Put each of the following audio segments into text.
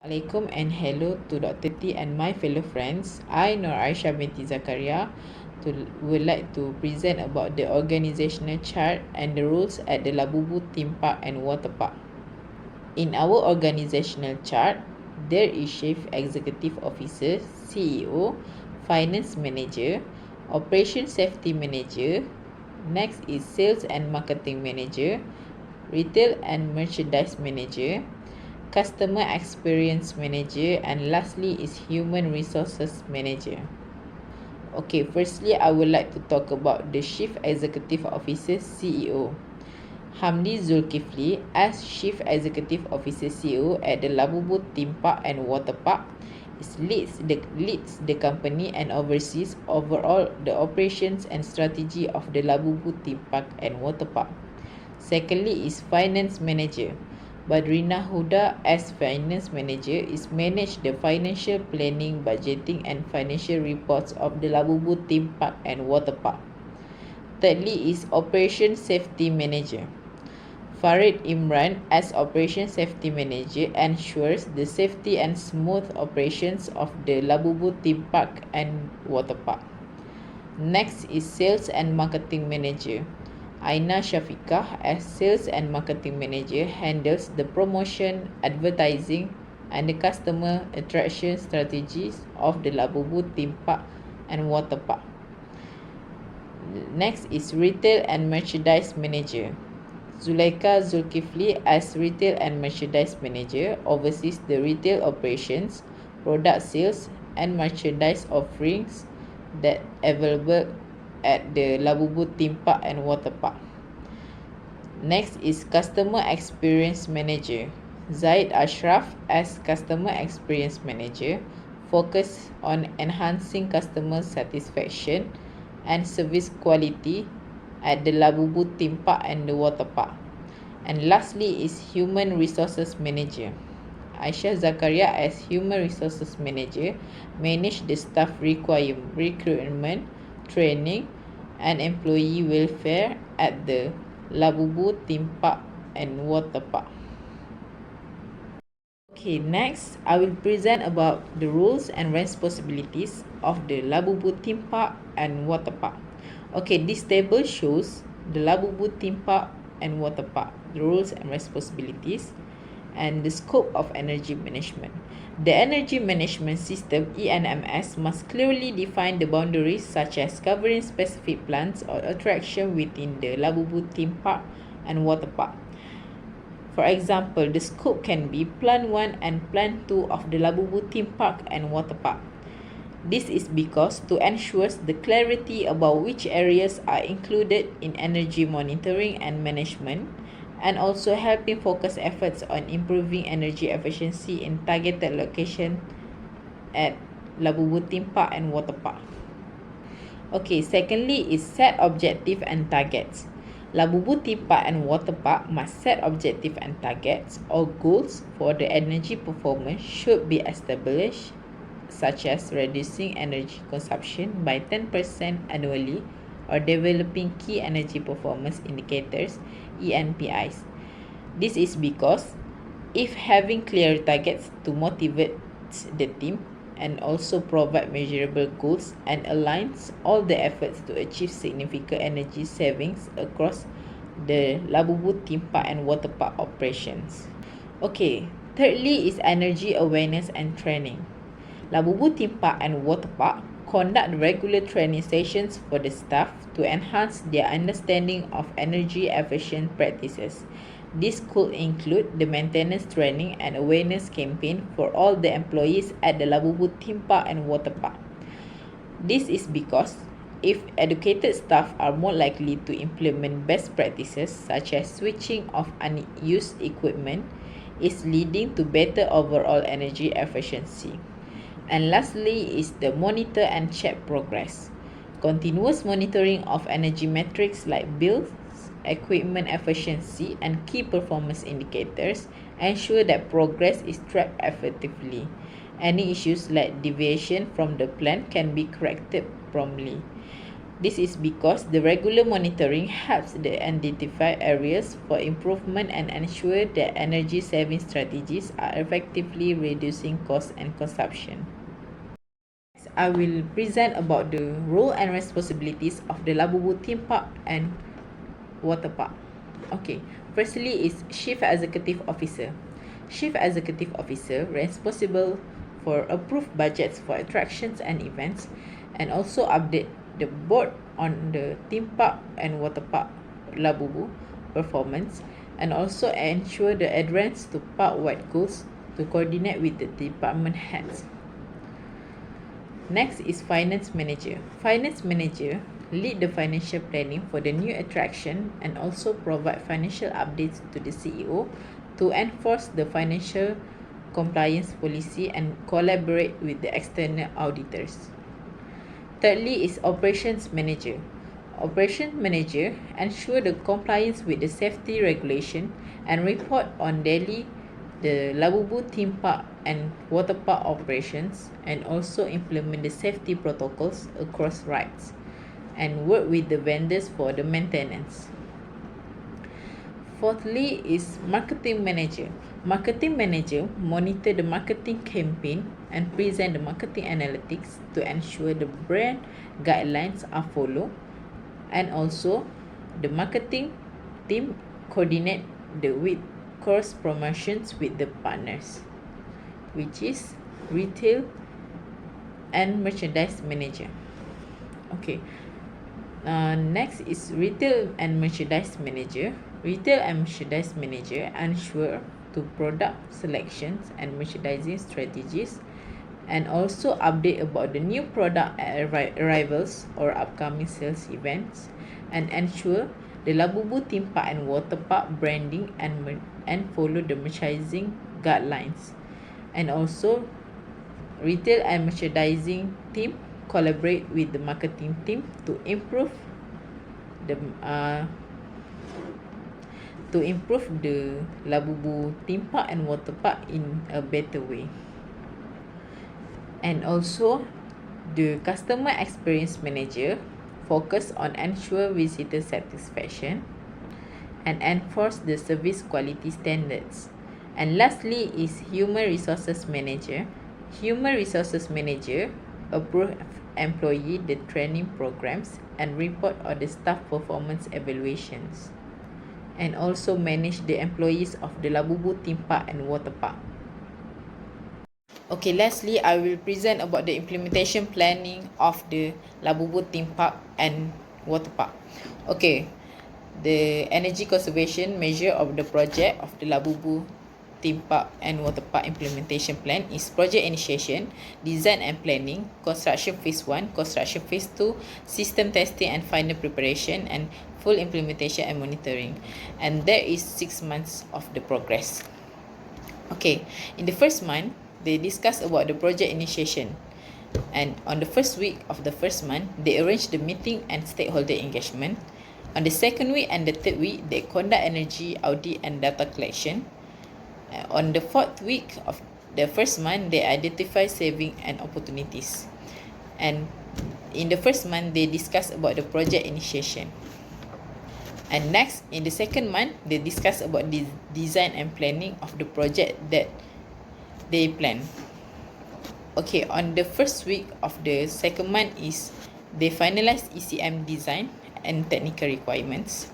Assalamualaikum and hello to Dr. T and my fellow friends. I, Nur Aisyah binti Zakaria, would like to present about the organizational chart and the rules at the Labubu Theme Park and Water Park. In our organizational chart, there is Chief Executive Officer, CEO, Finance Manager, Operation Safety Manager. Next is Sales and Marketing Manager, Retail and Merchandise Manager, Customer Experience Manager, and lastly is Human Resources Manager. Okay, firstly, I would like to talk about the Chief Executive Officer CEO. Hamdi Zulkifli, as Chief Executive Officer CEO at the Labubu Theme Park and Water Park, leads the company and oversees overall the operations and strategy of the Labubu Theme Park and Water Park. Secondly is Finance Manager. Badrina Huda, as Finance Manager, manage the financial planning, budgeting and financial reports of the Labubu Theme Park and Water Park. Thirdly is Operation Safety Manager. Farid Imran, as Operation Safety Manager, ensures the safety and smooth operations of the Labubu Theme Park and Water Park. Next is Sales and Marketing Manager. Aina Shafiqah, as Sales and Marketing Manager, handles the promotion, advertising and the customer attraction strategies of the Labubu Theme Park and Water Park. Next is Retail and Merchandise Manager. Zulaika Zulkifli, as Retail and Merchandise Manager, oversees the retail operations, product sales and merchandise offerings that available at the Labubu Theme Park and Water Park. Next is Customer Experience Manager. Zaid Ashraf, as Customer Experience Manager, focus on enhancing customer satisfaction and service quality at the Labubu Theme Park and the Water Park. And lastly is Human Resources Manager. Aisyah Zakaria, as Human Resources Manager, manage the staff recruitment, training and employee welfare at the Labubu Theme Park and Water Park. Okay, next I will present about the rules and responsibilities of the Labubu Theme Park and Water Park. Okay, this table shows the Labubu Theme Park and Water Park, the rules and responsibilities, and the scope of energy management. The energy management system ENMS must clearly define the boundaries such as covering specific plants or attraction within the Labubu Theme Park and Water Park. For example, the scope can be Plant 1 and Plant 2 of the Labubu Theme Park and Water Park. This is because to ensure the clarity about which areas are included in energy monitoring and management, and also helping focus efforts on improving energy efficiency in targeted location at Labubu Theme Park and Water Park. Okay, secondly is set objective and targets. Labubu Theme Park and Water Park must set objective and targets or goals for the energy performance should be established, such as reducing energy consumption by 10% annually or developing key energy performance indicators ENPIs. This is because if having clear targets to motivate the team and also provide measurable goals and aligns all the efforts to achieve significant energy savings across the Labubu Theme Park and Water Park operations. Okay, thirdly is energy awareness and training. Labubu Theme Park and Water Park conduct regular training sessions for the staff to enhance their understanding of energy efficient practices. This could include the maintenance training and awareness campaign for all the employees at the Labubu Theme Park and Water Park. This is because if educated staff are more likely to implement best practices such as switching off unused equipment, is leading to better overall energy efficiency. And lastly is the monitor and check progress. Continuous monitoring of energy metrics like bills, equipment efficiency, and key performance indicators ensure that progress is tracked effectively. Any issues like deviation from the plan can be corrected promptly. This is because the regular monitoring helps to identify areas for improvement and ensure that energy saving strategies are effectively reducing cost and consumption. I will present about the role and responsibilities of the Labubu theme park and water park. Okay, firstly is Chief Executive Officer. Chief Executive Officer responsible for approved budgets for attractions and events, and also update the board on the theme park and water park Labubu performance, and also ensure the adherence to park-wide goals to coordinate with the department heads. Next is Finance Manager. Finance Manager lead the financial planning for the new attraction and also provide financial updates to the CEO to enforce the financial compliance policy and collaborate with the external auditors. Thirdly is Operations Manager. Operations Manager ensure the compliance with the safety regulation and report on daily the Labubu theme park and water park operations, and also implement the safety protocols across rides and work with the vendors for the maintenance. Fourthly is Marketing Manager. Marketing Manager monitor the marketing campaign and present the marketing analytics to ensure the brand guidelines are followed, and also the marketing team coordinate with cross promotions with the partners, which is Retail and Merchandise Manager. Okay, next is Retail and Merchandise Manager. Retail and Merchandise Manager ensure to product selections and merchandising strategies, and also update about the new product arrivals or upcoming sales events, and ensure the Labubu theme park and water park branding and follow the merchandising guidelines. And also retail and merchandising team collaborate with the marketing team to improve the Labubu theme park and water park in a better way. And also the customer experience manager focus on ensure visitor satisfaction and enforce the service quality standards. And lastly is human resources manager. Human resources manager approve employee the training programs and report on the staff performance evaluations, and also manage the employees of the Labubu theme park and water park. Okay, lastly, I will present about the implementation planning of the Labubu theme park and water park. Okay, the energy conservation measure of the project of the Labubu theme park and water park implementation plan is project initiation, design and planning, construction phase 1, construction phase 2, system testing and final preparation, and full implementation and monitoring. And there is 6 months of the progress. Okay, in the first month, they discuss about the project initiation, and on the first week of the first month they arrange the meeting and stakeholder engagement. On the second week and the third week they conduct energy audit and data collection. On the fourth week of the first month they identify saving and opportunities, and in the first month they discuss about the project initiation. And next, in the second month they discuss about the design and planning of the project that they plan. Okay, on the first week of the second month is they finalize ECM design and technical requirements.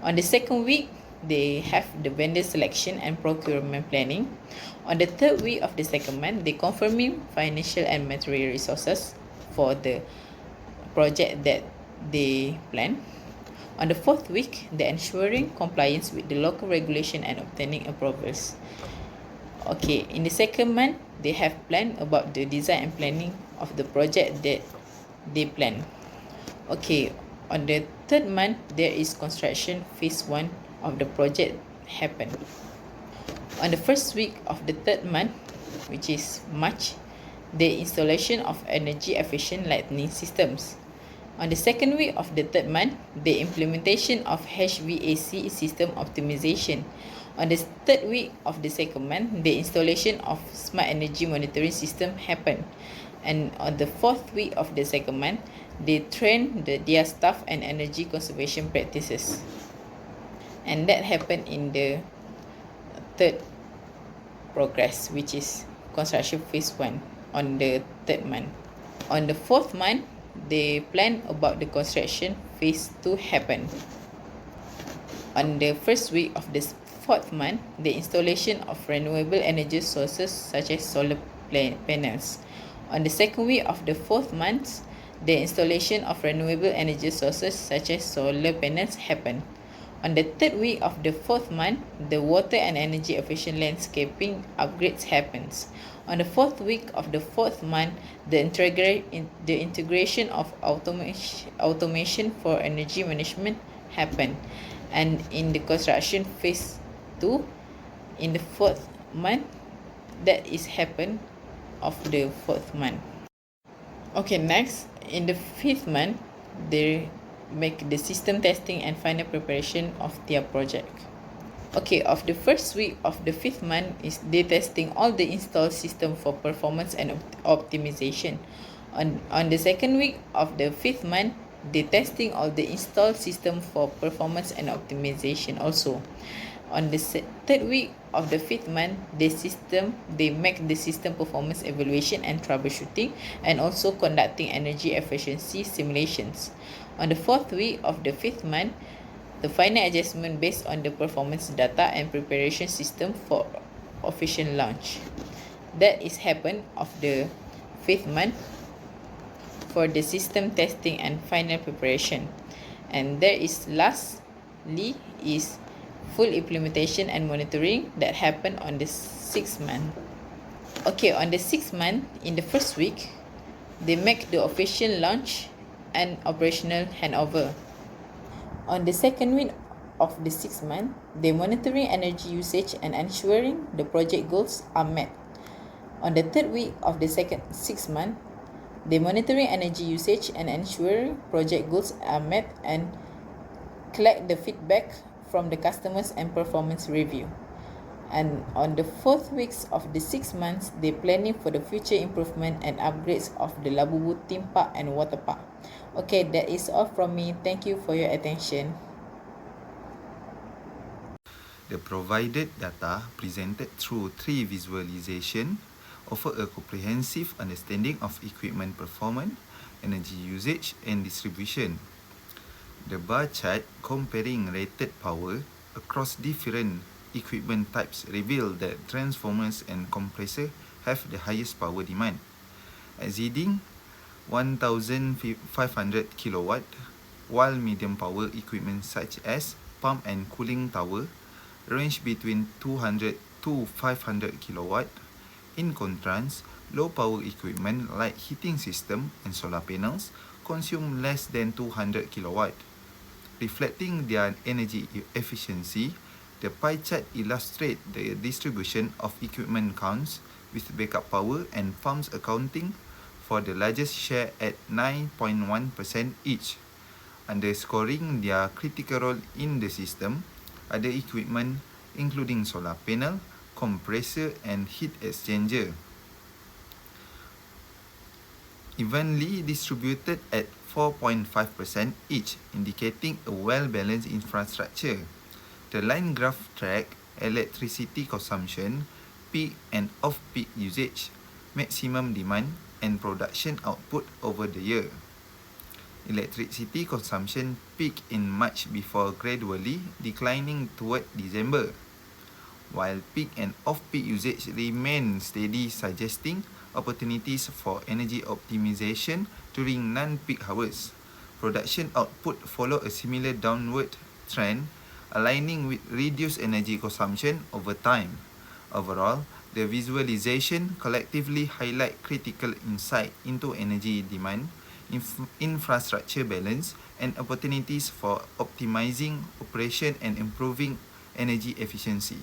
On the second week, they have the vendor selection and procurement planning. On the third week of the second month, they confirming financial and material resources for the project that they plan. On the fourth week, they ensuring compliance with the local regulation and obtaining approvals. Okay, in the second month, they have planned about the design and planning of the project that they plan. Okay, on the third month, there is construction phase 1 of the project happen. On the first week of the third month, which is March, the installation of energy efficient lighting systems. On the second week of the third month, the implementation of HVAC system optimization. On the third week of the second month, the installation of smart energy monitoring system happened. And on the fourth week of the second month, they train their staff and energy conservation practices. And that happened in the third progress, which is construction phase 1 on the third month. On the fourth month, they plan about the construction phase 2 happen. On the first week of the fourth month, the installation of renewable energy sources such as solar panels. On the second week of the fourth month, the installation of renewable energy sources such as solar panels happen. On the third week of the fourth month, the water and energy efficient landscaping upgrades happens. On the fourth week of the fourth month, the integration of automation for energy management happen. And in the construction phase 2, in the fourth month, that is happen of the fourth month. Okay, next, in the fifth month, they make the system testing and final preparation of their project. Okay, of the first week of the fifth month is they testing all the installed system for performance and optimization. On the second week of the fifth month, they testing all the installed system for performance and optimization also. On the third week of the fifth month, they make the system performance evaluation and troubleshooting, and also conducting energy efficiency simulations. On the fourth week of the fifth month, the final adjustment based on the performance data and preparation system for official launch. That is happen of the fifth month for the system testing and final preparation. And there is lastly is full implementation and monitoring that happened on the sixth month. Okay, on the sixth month, in the first week, they make the official launch and operational handover. On the second week of the sixth month, they monitoring energy usage and ensuring the project goals are met. On the third week of the sixth month, they monitoring energy usage and ensuring project goals are met and collect the feedback from the customers and performance review. And on the fourth weeks of the 6 months, they planning for the future improvement and upgrades of the Labubu theme park and water park. Okay, that is all from me. Thank you for your attention. The provided data presented through 3 visualization offer a comprehensive understanding of equipment performance, energy usage, and distribution. The bar chart comparing rated power across different equipment types reveal that transformers and compressor have the highest power demand, exceeding 1,500 kilowatt, while medium power equipment such as pump and cooling tower range between 200 to 500 kilowatt. In contrast, low power equipment like heating system and solar panels consume less than 200 kilowatt. Reflecting their energy efficiency, the pie chart illustrates the distribution of equipment counts, with backup power and pumps accounting for the largest share at 9.1% each. Underscoring their critical role in the system, other equipment including solar panel, compressor and heat exchanger evenly distributed at 4.5% each, indicating a well-balanced infrastructure. The line graph tracks electricity consumption, peak and off-peak usage, maximum demand, and production output over the year. Electricity consumption peaked in March before gradually declining toward December, while peak and off-peak usage remained steady, suggesting opportunities for energy optimization during non-peak hours. Production output followed a similar downward trend, aligning with reduced energy consumption over time. Overall, the visualization collectively highlight critical insight into energy demand, infrastructure balance, and opportunities for optimizing operation and improving energy efficiency.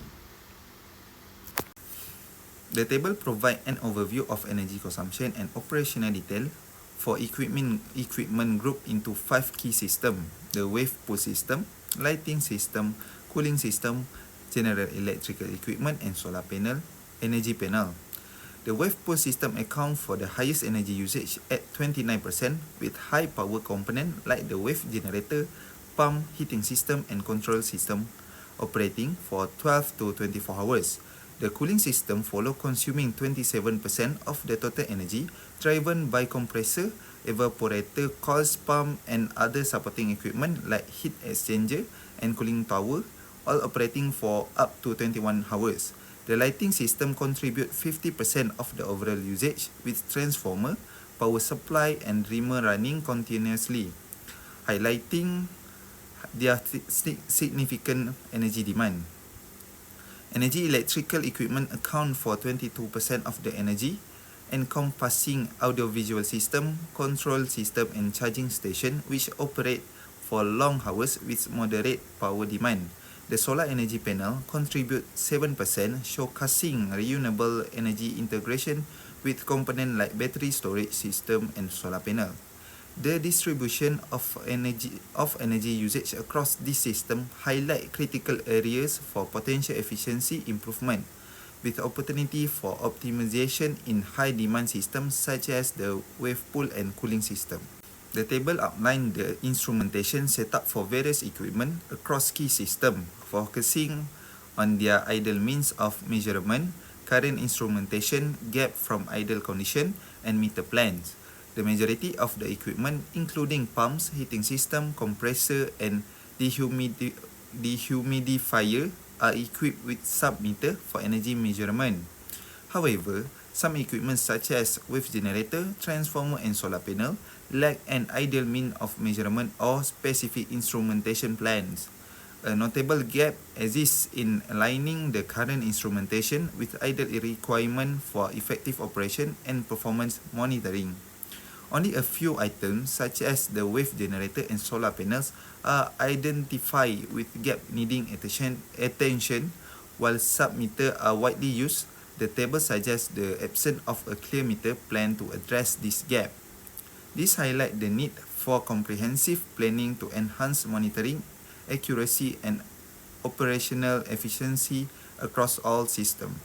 The table provides an overview of energy consumption and operational detail for equipment group into 5 key systems: the wave pool system, lighting system, cooling system, general electrical equipment, and solar panel, energy panel. The wave pool system accounts for the highest energy usage at 29%, with high power component like the wave generator, pump, heating system and control system operating for 12 to 24 hours. The cooling system follow, consuming 27% of the total energy, driven by compressor, evaporator, coils, pump and other supporting equipment like heat exchanger and cooling tower, all operating for up to 21 hours. The lighting system contribute 50% of the overall usage, with transformer, power supply and dimmer running continuously, highlighting their significant energy demand. Energy electrical equipment account for 22% of the energy, encompassing audiovisual system, control system and charging station, which operate for long hours with moderate power demand. The solar energy panel contribute 7%, showcasing renewable energy integration with components like battery storage system and solar panel. The distribution of energy usage across this system highlight critical areas for potential efficiency improvement, with opportunity for optimization in high demand systems such as the wave pool and cooling system. The table outlines the instrumentation setup for various equipment across key systems, focusing on their ideal means of measurement, current instrumentation, gap from idle condition, and meter plans. The majority of the equipment, including pumps, heating system, compressor, and dehumidifier, are equipped with sub-meter for energy measurement. However, some equipment such as wave generator, transformer and solar panel lack an ideal mean of measurement or specific instrumentation plans. A notable gap exists in aligning the current instrumentation with ideal requirement for effective operation and performance monitoring. Only a few items such as the wave generator and solar panels are identified with gap needing attention, while sub-meter are widely used. The table suggests the absence of a clear meter plan to address this gap. This highlights the need for comprehensive planning to enhance monitoring, accuracy and operational efficiency across all systems.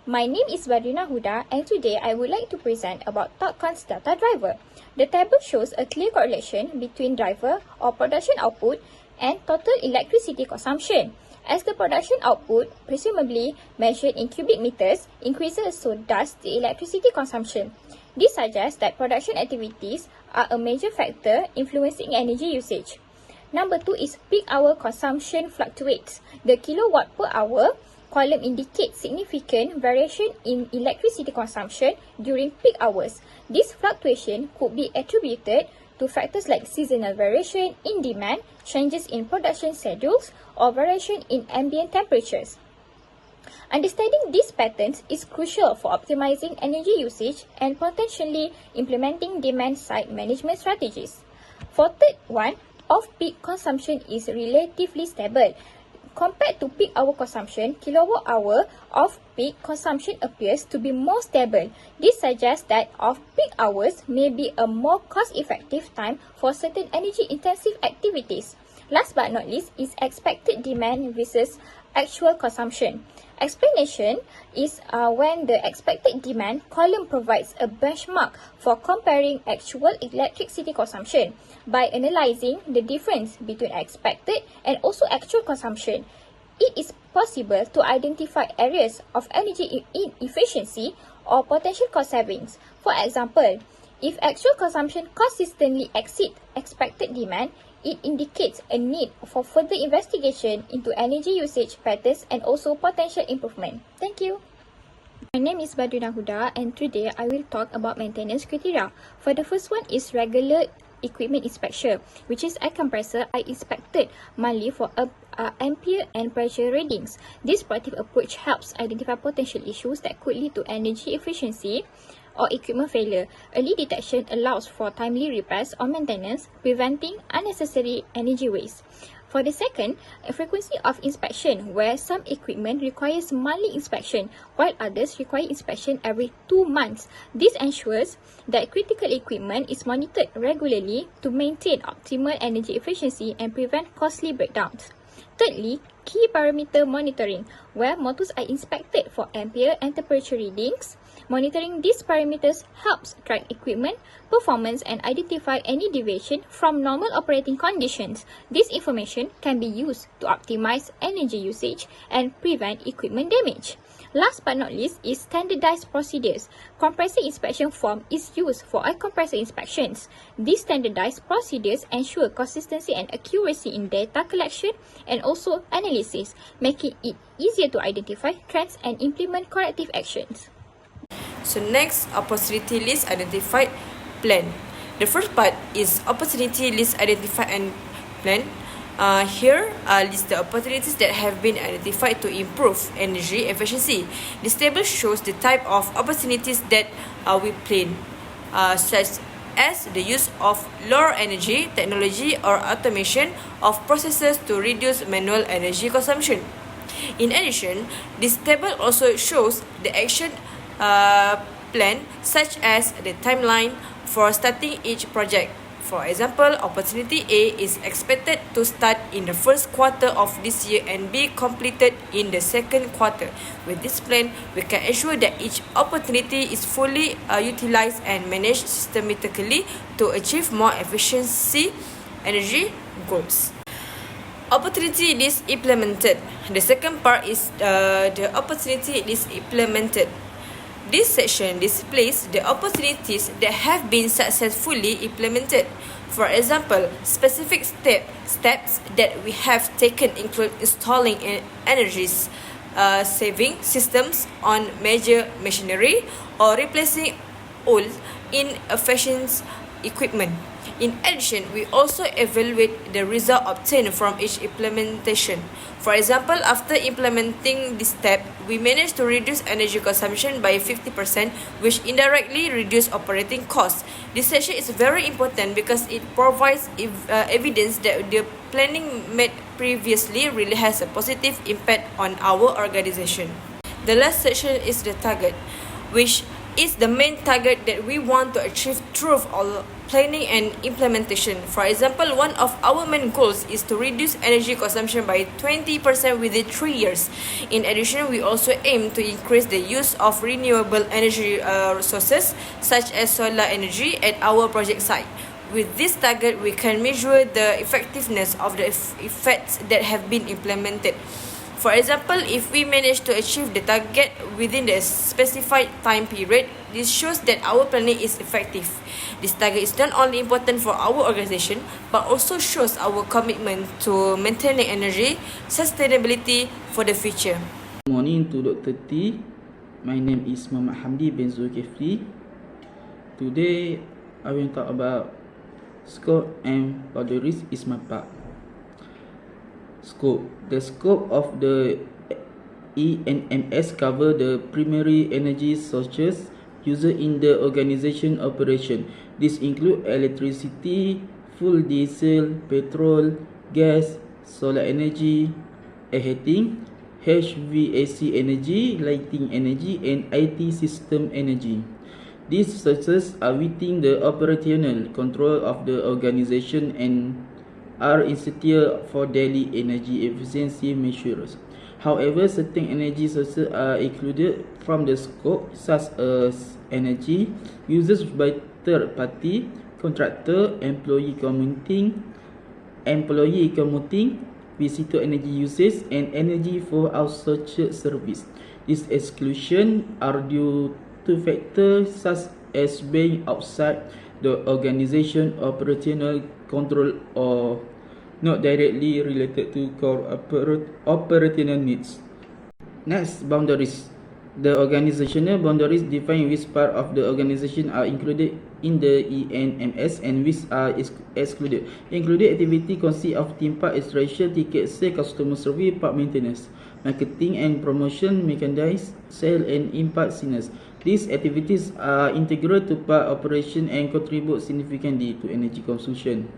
My name is Badrina Huda and today I would like to present about TopCon's data driver. The table shows a clear correlation between driver or production output and total electricity consumption. As the production output, presumably measured in cubic meters, increases, so does the electricity consumption. This suggests that production activities are a major factor influencing energy usage. Number 2 is peak hour consumption fluctuates. The kilowatt per hour column indicates significant variation in electricity consumption during peak hours. This fluctuation could be attributed to factors like seasonal variation in demand, changes in production schedules, or variation in ambient temperatures. Understanding these patterns is crucial for optimizing energy usage and potentially implementing demand-side management strategies. For third one, off-peak consumption is relatively stable. Compared to peak hour consumption, kilowatt-hour off-peak consumption appears to be more stable. This suggests that off-peak hours may be a more cost-effective time for certain energy-intensive activities. Last but not least is expected demand versus actual consumption. Explanation is when the expected demand column provides a benchmark for comparing actual electricity consumption. By analyzing the difference between expected and also actual consumption, it is possible to identify areas of energy inefficiency or potential cost savings. For example, if actual consumption consistently exceeds expected demand, it indicates a need for further investigation into energy usage patterns and also potential improvement. Thank you. My name is Badrina Huda and today I will talk about maintenance criteria. For the first one is regular equipment inspection, which is a compressor I inspected monthly for ampere and pressure readings. This proactive approach helps identify potential issues that could lead to energy efficiency or equipment failure. Early detection allows for timely repairs or maintenance, preventing unnecessary energy waste. For the second, a frequency of inspection, where some equipment requires monthly inspection, while others require inspection every 2 months. This ensures that critical equipment is monitored regularly to maintain optimal energy efficiency and prevent costly breakdowns. Thirdly, key parameter monitoring, where motors are inspected for ampere and temperature readings. Monitoring these parameters helps track equipment performance and identify any deviation from normal operating conditions. This information can be used to optimize energy usage and prevent equipment damage. Last but not least is standardized procedures. Compressor inspection form is used for oil compressor inspections. These standardized procedures ensure consistency and accuracy in data collection and also analysis, making it easier to identify trends and implement corrective actions. So next, opportunity list identified plan. The first part is opportunity list identified and plan. Here list the opportunities that have been identified to improve energy efficiency. This table shows the type of opportunities that we plan, such as the use of lower energy technology or automation of processes to reduce manual energy consumption. In addition, this table also shows the action plan, such as the timeline for starting each project. For example, opportunity A is expected to start in the first quarter of this year and be completed in the second quarter. With this plan, we can ensure that each opportunity is fully utilized and managed systematically to achieve more efficiency energy goals. Opportunity list implemented. The second part is the opportunity list implemented. This section displays the opportunities that have been successfully implemented. For example, specific steps that we have taken include installing energy saving systems on major machinery or replacing old inefficient equipment. In addition, we also evaluate the result obtained from each implementation. For example, after implementing this step, we managed to reduce energy consumption by 50%, which indirectly reduced operating costs. This section is very important because it provides evidence that the planning made previously really has a positive impact on our organization. The last section is the target, which is the main target that we want to achieve through all planning and implementation. For example, one of our main goals is to reduce energy consumption by 20% within 3 years. In addition, we also aim to increase the use of renewable energy sources such as solar energy at our project site. With this target, we can measure the effectiveness of the effects that have been implemented. For example, if we manage to achieve the target within the specified time period, this shows that our planning is effective. This target is not only important for our organization, but also shows our commitment to maintaining energy sustainability for the future. Good morning to Dr. T. My name is Muhammad Hamdi bin Zulkifli. Today, I will talk about scope and boundaries is my part. Scope. The scope of the ENMS cover the primary energy sources used in the organization operation. This include electricity, fuel diesel, petrol, gas, solar energy, air heating, HVAC energy, lighting energy, and IT system energy. These sources are within the operational control of the organization and are essential for daily energy efficiency measures. However, certain energy sources are excluded from the scope, such as energy used by third-party contractor, employee commuting, visitor energy usage, and energy for outsourced service. These exclusions are due to factors such as being outside the organization operational control or not directly related to core operational needs. Next, boundaries. The organizational boundaries define which part of the organization are included in the ENMS and which are excluded. Included activity consist of theme park installation, ticket sale, customer service, park maintenance, marketing and promotion, merchandise, sale and impact signals. These activities are integral to park operation and contribute significantly to energy consumption.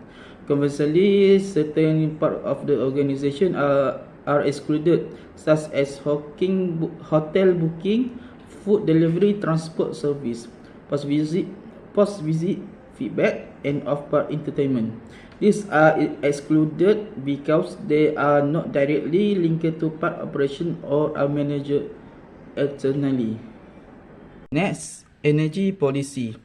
Conversely, certain parts of the organization are excluded, such as hotel booking, food delivery, transport service, post-visit feedback, and off-park entertainment. These are excluded because they are not directly linked to park operation or are managed externally. Next, energy policy.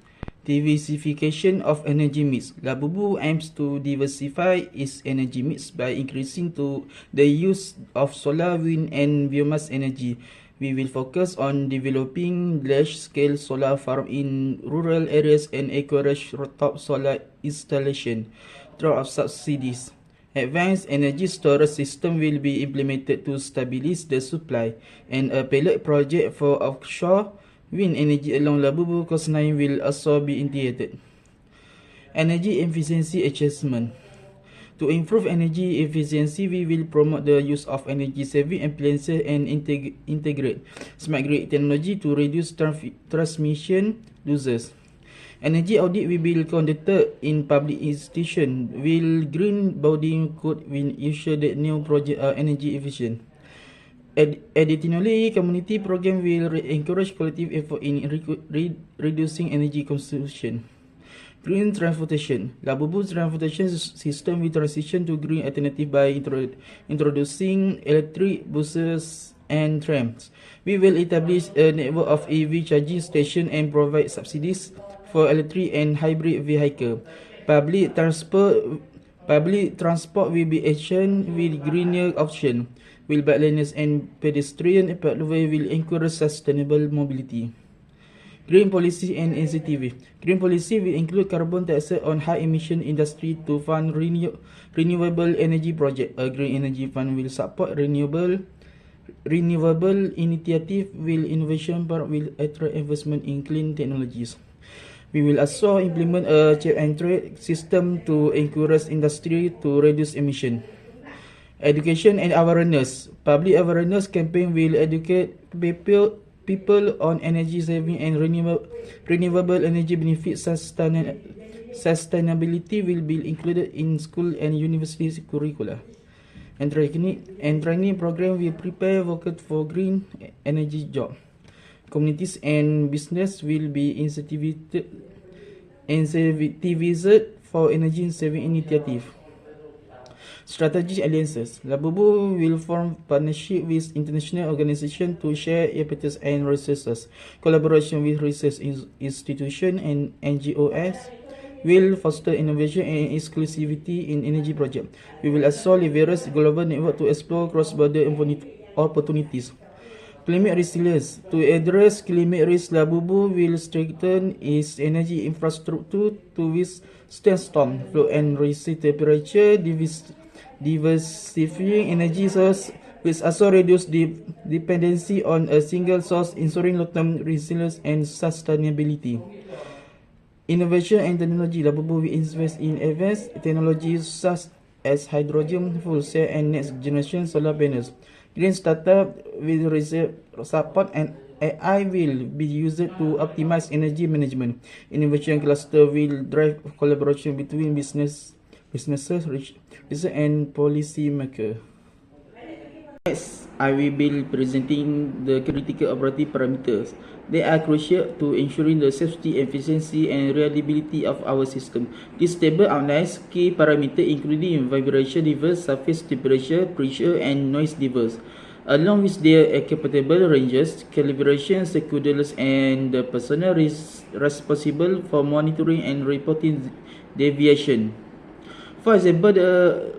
Diversification of energy mix. Labubu aims to diversify its energy mix by increasing the use of solar, wind and biomass energy. We will focus on developing large-scale solar farm in rural areas and encourage rooftop solar installation through subsidies. Advanced energy storage system will be implemented to stabilize the supply, and a pilot project for offshore wind energy along Labubu coastline will also be integrated. Energy efficiency achievement. To improve energy efficiency, we will promote the use of energy-saving appliances and integrate smart grid technology to reduce transmission losses. Energy audit will be conducted in public institutions. Will green body code will ensure that new projects are energy efficient. Additionally, community program will encourage collective effort in reducing energy consumption. Green transportation. Labubu's transportation system will transition to green alternative by introducing electric buses and trams. We will establish a network of EV charging stations and provide subsidies for electric and hybrid vehicles. Public transport will be efficient with greener options. Will bike and pedestrian pathway will encourage sustainable mobility. Green policy and incentive. Green policy will include carbon tax on high emission industry to fund renewable energy project. A green energy fund will support renewable initiative. Will innovation part will attract investment in clean technologies. We will also implement a cap and trade system to encourage industry to reduce emission. Education and awareness. Public awareness campaign will educate people on energy saving and renewable energy benefits. Sustainability will be included in school and university curricula. And training program will prepare workers for green energy job. Communities and business will be incentivized for energy saving initiative. Strategic alliances. Labubu will form partnership with international organizations to share expertise and resources. Collaboration with research institutions and NGOs will foster innovation and exclusivity in energy projects. We will also leverage global network to explore cross-border opportunities. Climate resilience. To address climate risk, Labubu will strengthen its energy infrastructure to withstand storm, flood and rising temperature. Diversifying energy source will also reduce dependency on a single source, ensuring long-term resilience and sustainability. Innovation and technology. Labubu will invest in advanced technologies such as hydrogen fuel cell and next generation solar panels. Green startup will receive support and AI will be used to optimize energy management. Innovation cluster will drive collaboration between businesses, research and policy maker. Next, I will be presenting the critical operative parameters. They are crucial to ensuring the safety, efficiency and reliability of our system. This table outlines key parameters including vibration levels, surface temperature, pressure and noise levels, along with their acceptable ranges, calibration schedules and the personnel responsible for monitoring and reporting deviation. For example, the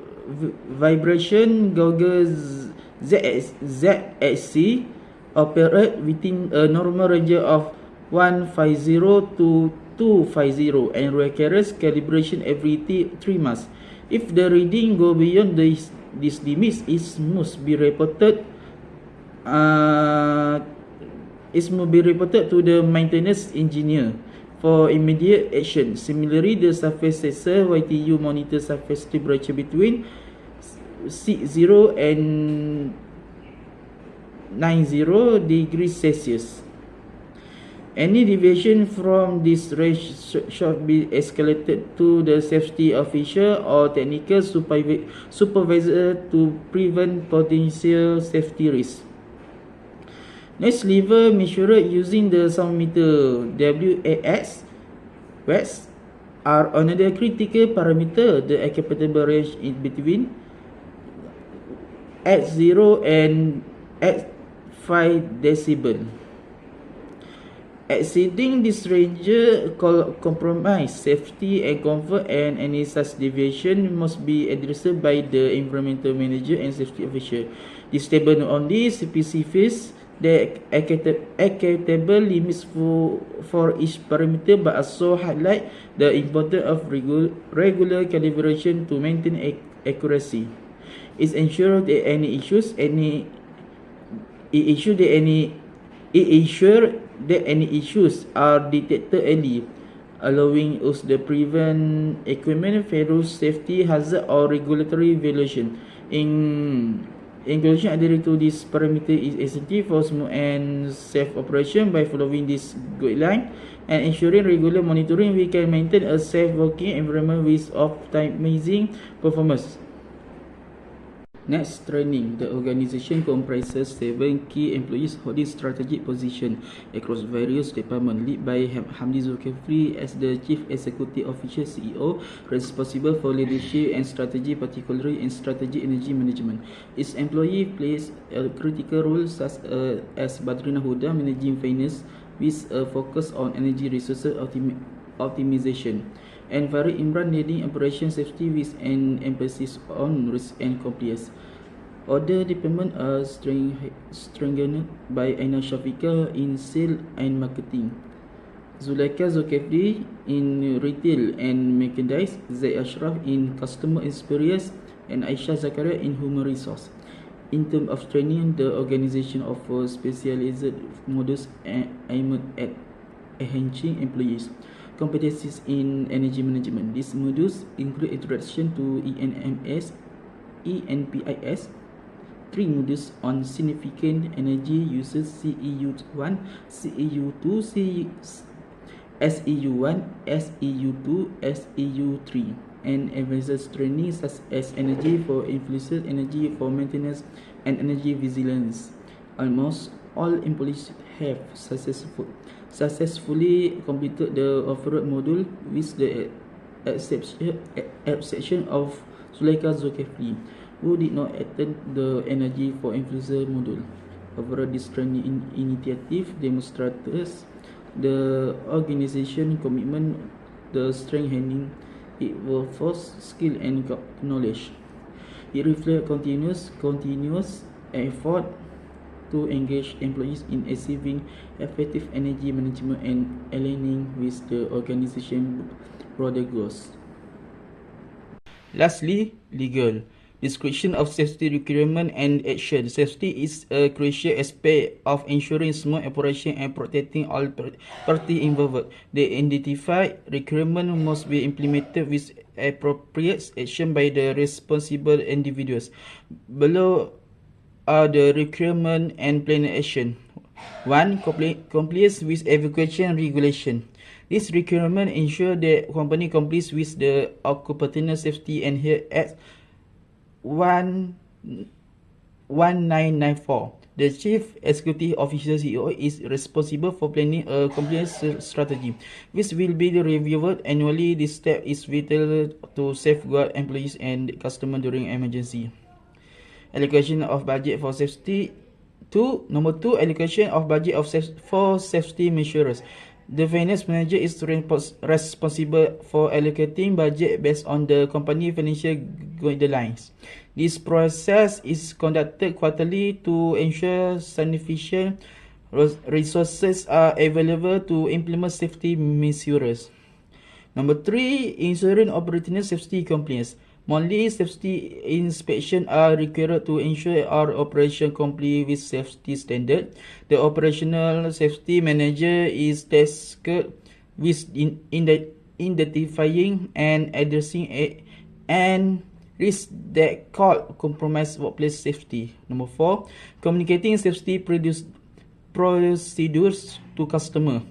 vibration goggles ZXC operate within a normal range of 150 to 250 and requires calibration every 3 months. If the reading go beyond this limit, it must be reported to the maintenance engineer for immediate action. Similarly, the surface sensor YTU monitors surface temperature between 60 and 90 degrees Celsius. Any deviation from this range should be escalated to the safety official or technical supervisor to prevent potential safety risks. Next, level measured using the sound meter WAS are another critical parameter. The acceptable range is between at 0 and at 5 decibel. Exceeding this range compromise safety and comfort, and any such deviation must be addressed by the environmental manager and safety official. This table not only specifies the acceptable limits for each parameter, but also highlight the importance of regular calibration to maintain accuracy. It ensures that any issues are detected early, allowing us to prevent equipment failures, safety hazard, or regulatory violation. In conclusion, adhering to this parameter is essential for smooth and safe operation. By following this guideline and ensuring regular monitoring, we can maintain a safe working environment with optimizing performance. Next, training. The organization comprises 7 key employees holding strategic positions across various departments, led by Hamdi Zulkifli as the Chief Executive Officer CEO, responsible for leadership and strategy, particularly in strategic energy management. Its employee plays a critical role, such as Badrina Huda managing finance with a focus on energy resources optimization, and Farid Imran leading operation safety with an emphasis on risk and compliance. Other departments are strengthened by Aina Shafika in sales and marketing, Zulaika Zulkifli in retail and merchandise, Zaid Ashraf in customer experience, and Aisha Zakaria in human resource. In terms of training, the organization offers specialized modules aimed at enhancing employees' competencies in energy management. These modules include introduction to ENMS, ENPIS, 3 modules on significant energy uses, CEU1, CEU2, SEU1, SEU2, SEU3, and advanced training such as energy for influence, energy for maintenance, and energy vigilance. Almost all employees have successfully completed the offered module, with the exception of Zulaika Zulkifli, who did not attend the energy for influence module. Overall, this training initiative demonstrates the organization commitment, the strengthening its workforce skill and knowledge. It reflects continuous effort to engage employees in achieving effective energy management and aligning with the organization's broader goals. Lastly, legal. Description of safety requirement and action. Safety is a crucial aspect of ensuring smooth operation and protecting all parties involved. The identified requirement must be implemented with appropriate action by the responsible individuals. Below are the requirement and plan action. 1. Compliance with evacuation regulation. This requirement ensure that company complies with the Occupational Safety and Health Act 1994. The Chief Executive Officer CEO is responsible for planning a compliance strategy, which will be reviewed annually. This step is vital to safeguard employees and customers during emergency. Allocation of budget for safety. Number 2, allocation of budget for safety measures. The finance manager is responsible for allocating budget based on the company financial guidelines. This process is conducted quarterly to ensure sufficient resources are available to implement safety measures. Number 3, ensuring operational safety compliance. Monthly safety inspections are required to ensure our operation comply with safety standards. The operational safety manager is tasked with identifying and addressing risks that could compromise workplace safety. Number 4, communicating safety procedures to customers.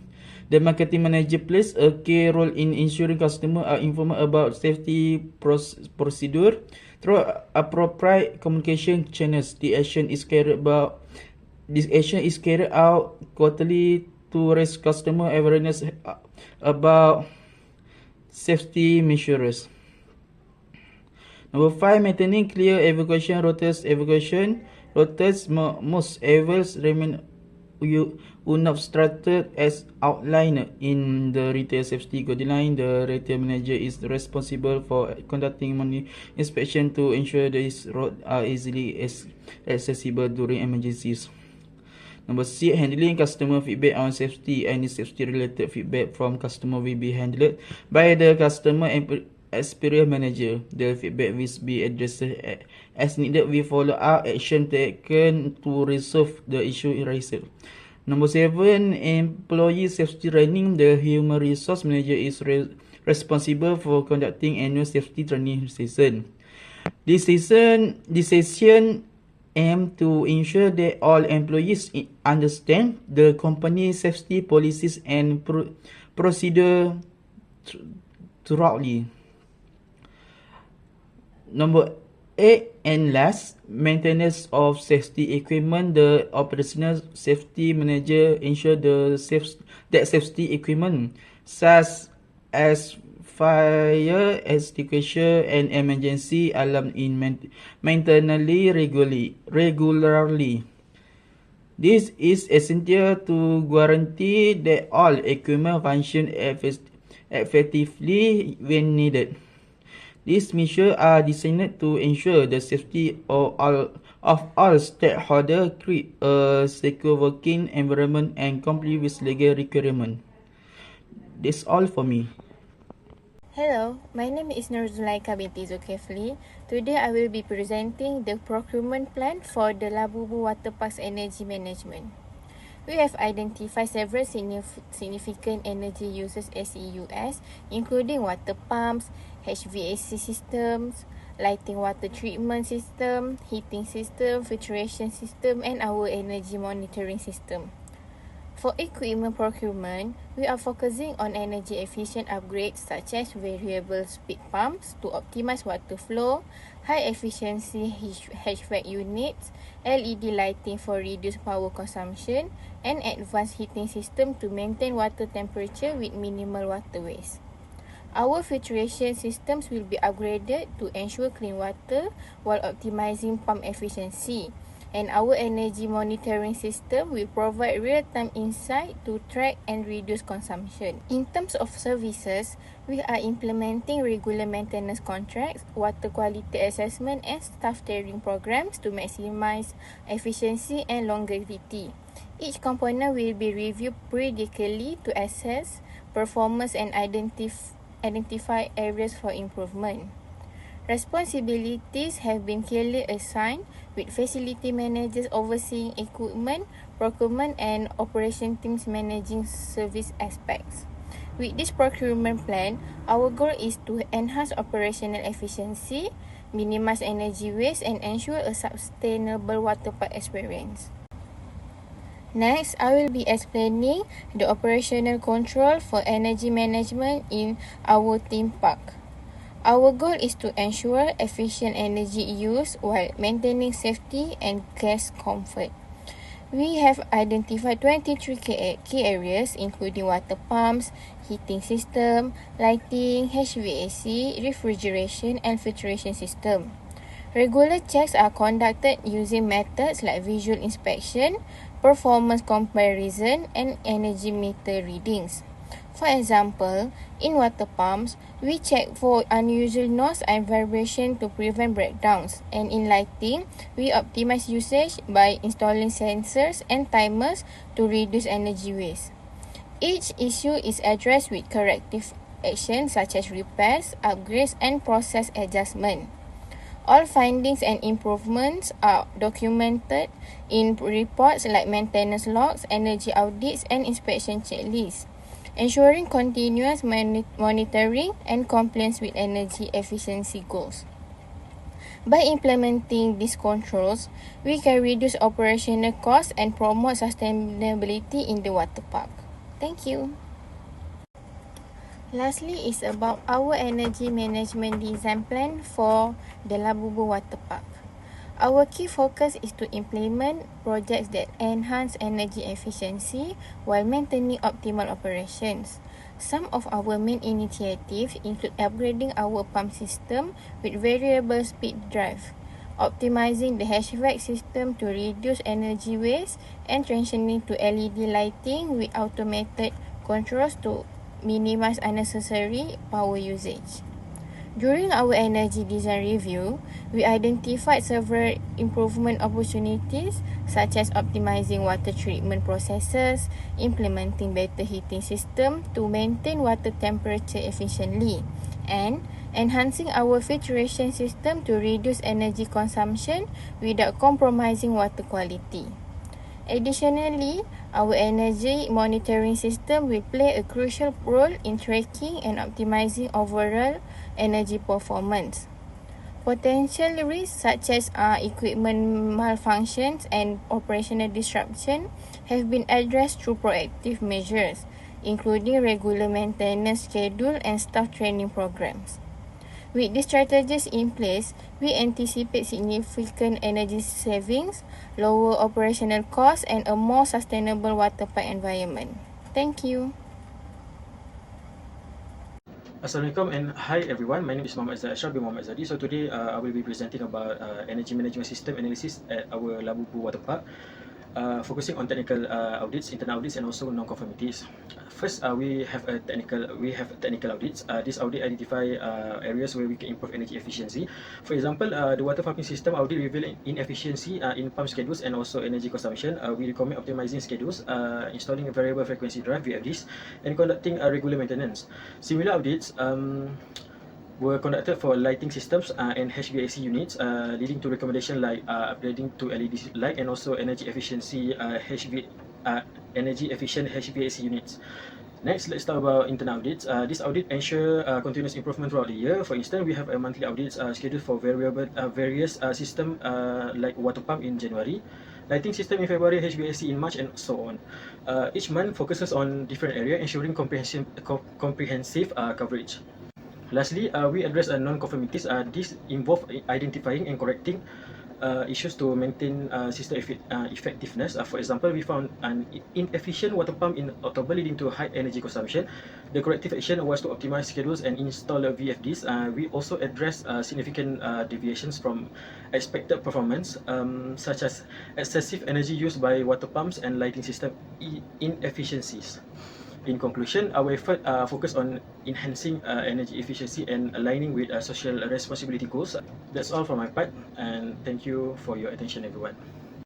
The marketing manager plays a key role in ensuring customers are informed about safety procedure through appropriate communication channels. This action is carried out quarterly to raise customer awareness about safety measures. Number 5, maintaining clear evacuation routes. Evacuation routes must always remain unobstructed as outlined in the retail safety guideline. The retail manager is responsible for conducting monthly inspection to ensure these roads are easily accessible during emergencies. Number 6, handling customer feedback on safety. Any safety-related feedback from customer will be handled by the customer experience manager. The feedback will be addressed as needed with follow-up action taken to resolve the issue raised. Number 7, employee safety training. The human resource manager is responsible for conducting annual safety training session. This session aim to ensure that all employees understand the company safety policies and procedure thoroughly. Number 8 and last, maintenance of safety equipment. The operational safety manager ensure that safety equipment such as fire extinguisher and emergency alarm in maintenance regularly. This is essential to guarantee that all equipment function effectively when needed. These measures are designed to ensure the safety of all stakeholders, create a secure working environment and comply with legal requirements. That's all for me. Hello, my name is Nurzulaika binti Zulkifli. Today I will be presenting the procurement plan for the Labubu Water Parks Energy Management. We have identified several significant energy uses SEUS, including water pumps, HVAC systems, lighting water treatment system, heating system, filtration system, and our energy monitoring system. For equipment procurement, we are focusing on energy efficient upgrades such as variable speed pumps to optimize water flow, high efficiency HVAC units, LED lighting for reduced power consumption, and advanced heating system to maintain water temperature with minimal water waste. Our filtration systems will be upgraded to ensure clean water while optimizing pump efficiency. And our energy monitoring system will provide real-time insight to track and reduce consumption. In terms of services, we are implementing regular maintenance contracts, water quality assessment and staff training programs to maximize efficiency and longevity. Each component will be reviewed periodically to assess performance and identify areas for improvement. Responsibilities have been clearly assigned, with facility managers overseeing equipment, procurement and operation teams managing service aspects. With this procurement plan, our goal is to enhance operational efficiency, minimize energy waste and ensure a sustainable water park experience. Next, I will be explaining the operational control for energy management in our theme park. Our goal is to ensure efficient energy use while maintaining safety and guest comfort. We have identified 23 key areas including water pumps, heating system, lighting, HVAC, refrigeration and filtration system. Regular checks are conducted using methods like visual inspection, performance comparison and energy meter readings. For example, in water pumps, we check for unusual noise and vibration to prevent breakdowns. And in lighting, we optimize usage by installing sensors and timers to reduce energy waste. Each issue is addressed with corrective actions such as repairs, upgrades and process adjustment. All findings and improvements are documented in reports like maintenance logs, energy audits and inspection checklists, ensuring continuous monitoring and compliance with energy efficiency goals. By implementing these controls, we can reduce operational costs and promote sustainability in the water park. Thank you. Lastly is about our energy management design plan for the Labubu Water Park. Our key focus is to implement projects that enhance energy efficiency while maintaining optimal operations. Some of our main initiatives include upgrading our pump system with variable speed drive, optimizing the HVAC system to reduce energy waste, and transitioning to LED lighting with automated controls to minimize unnecessary power usage. During our energy design review, we identified several improvement opportunities such as optimizing water treatment processes, implementing better heating system to maintain water temperature efficiently, and enhancing our filtration system to reduce energy consumption without compromising water quality. Additionally, our energy monitoring system will play a crucial role in tracking and optimizing overall energy performance. Potential risks such as equipment malfunctions and operational disruption have been addressed through proactive measures, including regular maintenance schedule and staff training programs. With these strategies in place, we anticipate significant energy savings, lower operational costs, and a more sustainable water pipe environment. Thank you. Assalamualaikum and hi everyone. My name is Muhammad Ashraf bin Muhammad Zadi. So today I will be presenting about energy management system analysis at our Labubu Water Park. Focusing on technical audits, internal audits, and also non-conformities. First, we have technical audits. This audit identify areas where we can improve energy efficiency. For example, the water pumping system audit revealed inefficiency in pump schedules and also energy consumption. We recommend optimizing schedules, installing a variable frequency drive VFDs, and conducting regular maintenance. Similar audits were conducted for lighting systems and HVAC units, leading to recommendation like upgrading to LED light and also energy efficient HVAC units. Next, let's talk about internal audits. This audit ensure continuous improvement throughout the year. For instance, we have a monthly audits scheduled for various system like water pump in January, lighting system in February, HVAC in March, and so on. Each month focuses on different area, ensuring comprehensive coverage. Lastly, we address non-conformities. This involve identifying and correcting issues to maintain system effectiveness. For example, we found an inefficient water pump in October leading to high energy consumption. The corrective action was to optimize schedules and install VFDs. We also address significant deviations from expected performance, such as excessive energy used by water pumps and lighting system inefficiencies. In conclusion, our effort focus on enhancing energy efficiency and aligning with social responsibility goals. That's all from my part, and thank you for your attention, everyone.